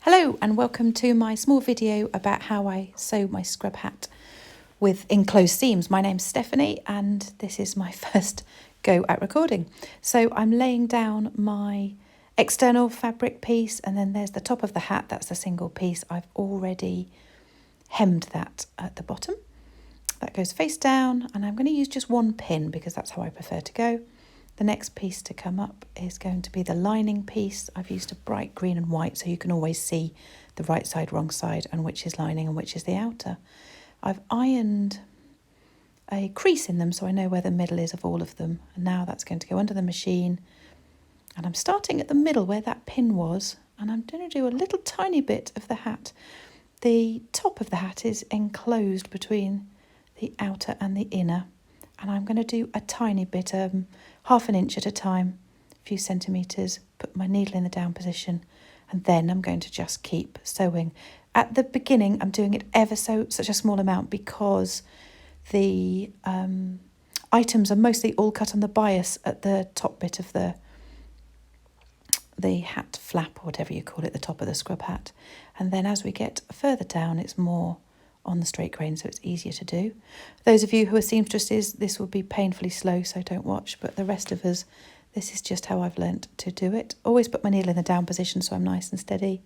Hello and welcome to my small video about how I sew my scrub hat with enclosed seams. My name's Stephanie and this is my first go at recording. So I'm laying down my external fabric piece and then there's the top of the hat, that's the single piece. I've already hemmed that at the bottom. That goes face down and I'm going to use just one pin because that's how I prefer to go. The next piece to come up is going to be the lining piece. I've used a bright green and white so you can always see the right side, wrong side and which is lining and which is the outer. I've ironed a crease in them so I know where the middle is of all of them. And now that's going to go under the machine. And I'm starting at the middle where that pin was and I'm going to do a little tiny bit of the hat. The top of the hat is enclosed between the outer and the inner. And I'm going to do a tiny bit, half an inch at a time, a few centimetres, put my needle in the down position, and then I'm going to just keep sewing. At the beginning, I'm doing it such a small amount because the items are mostly all cut on the bias at the top bit of the hat flap, or whatever you call it, the top of the scrub hat. And then as we get further down, it's more on the straight grain, so it's easier to do. Those of you who are seamstresses, this will be painfully slow, so don't watch, but the rest of us, this is just how I've learnt to do it. Always put my needle in the down position so I'm nice and steady,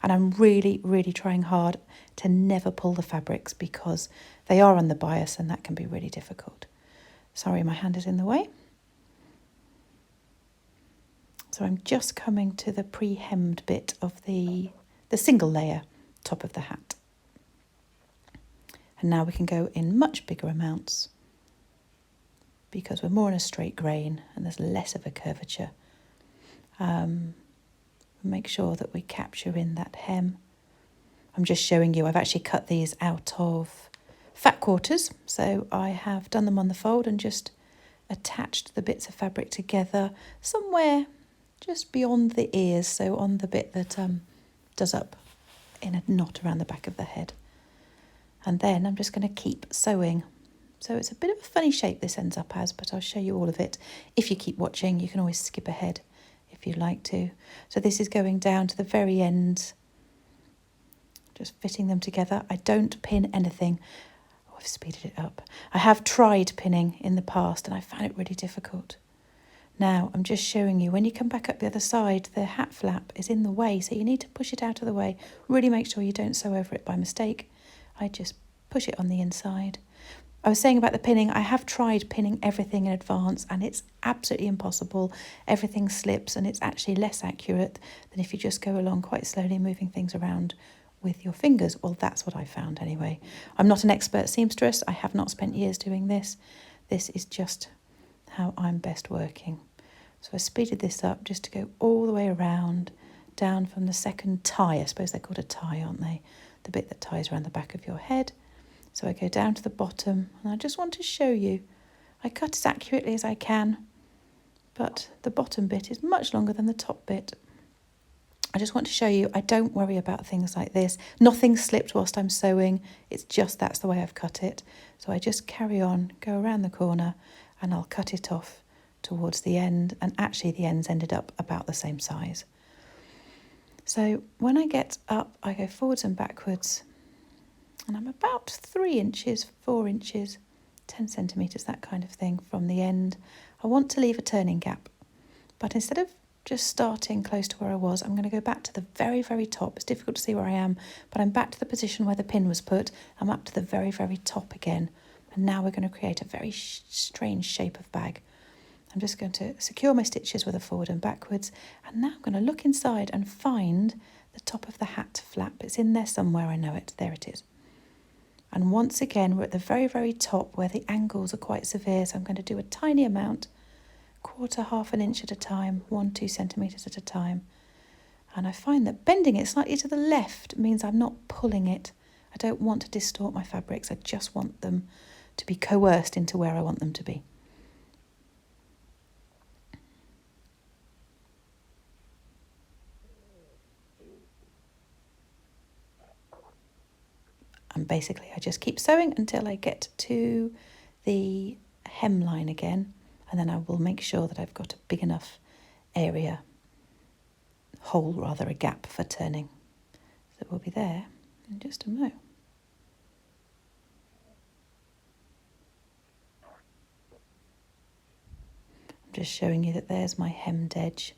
and I'm really, really trying hard to never pull the fabrics because they are on the bias and that can be really difficult. Sorry, my hand is in the way. So I'm just coming to the pre-hemmed bit of the single layer top of the hat. And now we can go in much bigger amounts because we're more in a straight grain and there's less of a curvature. Make sure that we capture in that hem. I'm just showing you, I've actually cut these out of fat quarters. So I have done them on the fold and just attached the bits of fabric together somewhere just beyond the ears. So on the bit that does up in a knot around the back of the head. And then I'm just going to keep sewing. So it's a bit of a funny shape this ends up as, but I'll show you all of it. If you keep watching, you can always skip ahead if you'd like to. So this is going down to the very end, just fitting them together. I don't pin anything. Oh, I've speeded it up. I have tried pinning in the past and I found it really difficult. Now I'm just showing you, when you come back up the other side, the hat flap is in the way, so you need to push it out of the way. Really make sure you don't sew over it by mistake. I just push it on the inside. I was saying about the pinning, I have tried pinning everything in advance and it's absolutely impossible. Everything slips and it's actually less accurate than if you just go along quite slowly moving things around with your fingers. Well, that's what I found anyway. I'm not an expert seamstress. I have not spent years doing this. This is just how I'm best working. So I speeded this up just to go all the way around, down from the second tie. I suppose they're called a tie, aren't they? The bit that ties around the back of your head. So I go down to the bottom and I just want to show you, I cut as accurately as I can, but the bottom bit is much longer than the top bit. I just want to show you, I don't worry about things like this. Nothing slipped whilst I'm sewing. It's just that's the way I've cut it. So I just carry on, go around the corner and I'll cut it off towards the end. And actually the ends ended up about the same size. So when I get up, I go forwards and backwards and I'm about 3 inches, 4 inches, 10 centimetres, that kind of thing from the end. I want to leave a turning gap, but instead of just starting close to where I was, I'm going to go back to the very, very top. It's difficult to see where I am, but I'm back to the position where the pin was put. I'm up to the very, very top again. And now we're going to create a very strange shape of bag. I'm just going to secure my stitches with a forward and backwards. And now I'm going to look inside and find the top of the hat flap. It's in there somewhere, I know it. There it is. And once again, we're at the very, very top where the angles are quite severe. So I'm going to do a tiny amount, quarter, half an inch at a time, 1-2 centimetres at a time. And I find that bending it slightly to the left means I'm not pulling it. I don't want to distort my fabrics. I just want them to be coerced into where I want them to be. And basically I just keep sewing until I get to the hemline again, and then I will make sure that I've got a big enough area, a gap for turning. that will be there in just a mo. I'm just showing you that there's my hemmed edge,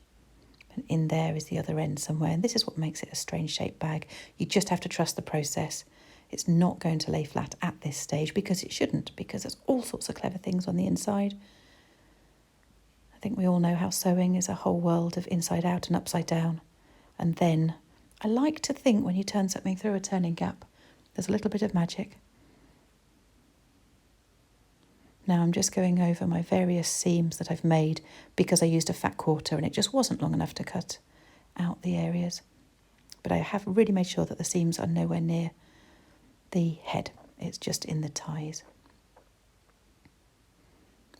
and in there is the other end somewhere, and this is what makes it a strange shaped bag. You just have to trust the process. It's not going to lay flat at this stage, because it shouldn't, because there's all sorts of clever things on the inside. I think we all know how sewing is a whole world of inside out and upside down. And then I like to think when you turn something through a turning gap, there's a little bit of magic. Now I'm just going over my various seams that I've made because I used a fat quarter and it just wasn't long enough to cut out the areas. But I have really made sure that the seams are nowhere near the head. It's just in the ties.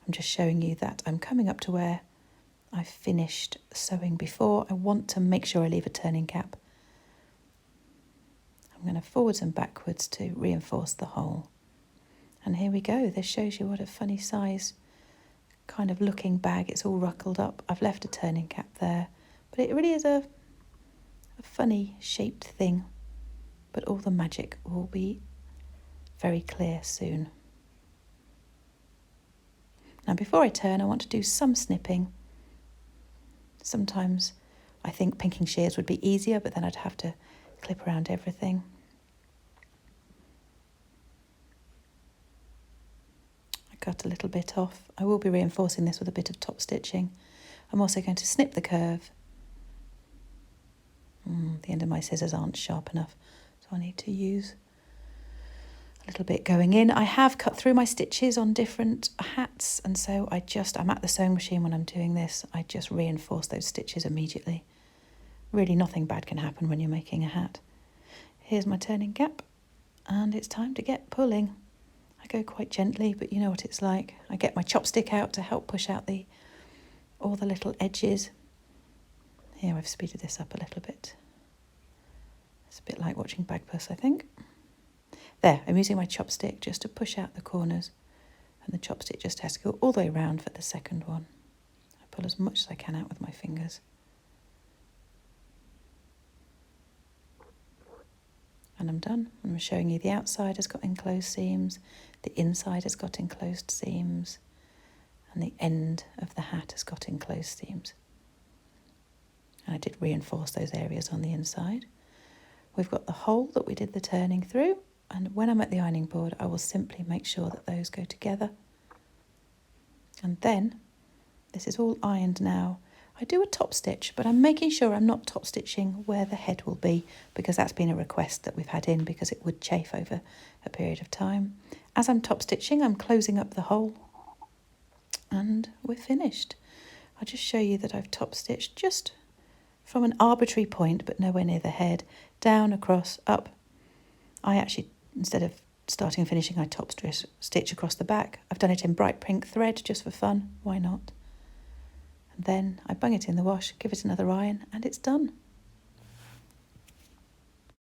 I'm just showing you that I'm coming up to where I finished sewing before. I want to make sure I leave a turning gap. I'm going to forwards and backwards to reinforce the hole. And here we go. This shows you what a funny size kind of looking bag. It's all ruckled up. I've left a turning gap there, but it really is a funny shaped thing. But all the magic will be very clear soon. Now before I turn, I want to do some snipping. Sometimes I think pinking shears would be easier, but then I'd have to clip around everything. I cut a little bit off. I will be reinforcing this with a bit of top stitching. I'm also going to snip the curve. The end of my scissors aren't sharp enough, so I need to use a little bit going in. I have cut through my stitches on different hats, and so I'm at the sewing machine when I'm doing this. I just reinforce those stitches immediately. Really nothing bad can happen when you're making a hat. Here's my turning gap, and it's time to get pulling. I go quite gently, but you know what it's like. I get my chopstick out to help push out all the little edges. Here, I've speeded this up a little bit. It's a bit like watching Bagpuss, I think. There, I'm using my chopstick just to push out the corners, and the chopstick just has to go all the way around for the second one. I pull as much as I can out with my fingers. And I'm done. I'm showing you the outside has got enclosed seams, the inside has got enclosed seams, and the end of the hat has got enclosed seams. And I did reinforce those areas on the inside. We've got the hole that we did the turning through, and when I'm at the ironing board, I will simply make sure that those go together. And then, this is all ironed now. I do a top stitch, but I'm making sure I'm not top stitching where the head will be, because that's been a request that we've had in, because it would chafe over a period of time. As I'm top stitching, I'm closing up the hole, and we're finished. I'll just show you that I've top stitched just from an arbitrary point, but nowhere near the head, down, across, up. I actually, instead of starting and finishing, I top stitch across the back. I've done it in bright pink thread just for fun. Why not? And then I bung it in the wash, give it another iron, and it's done.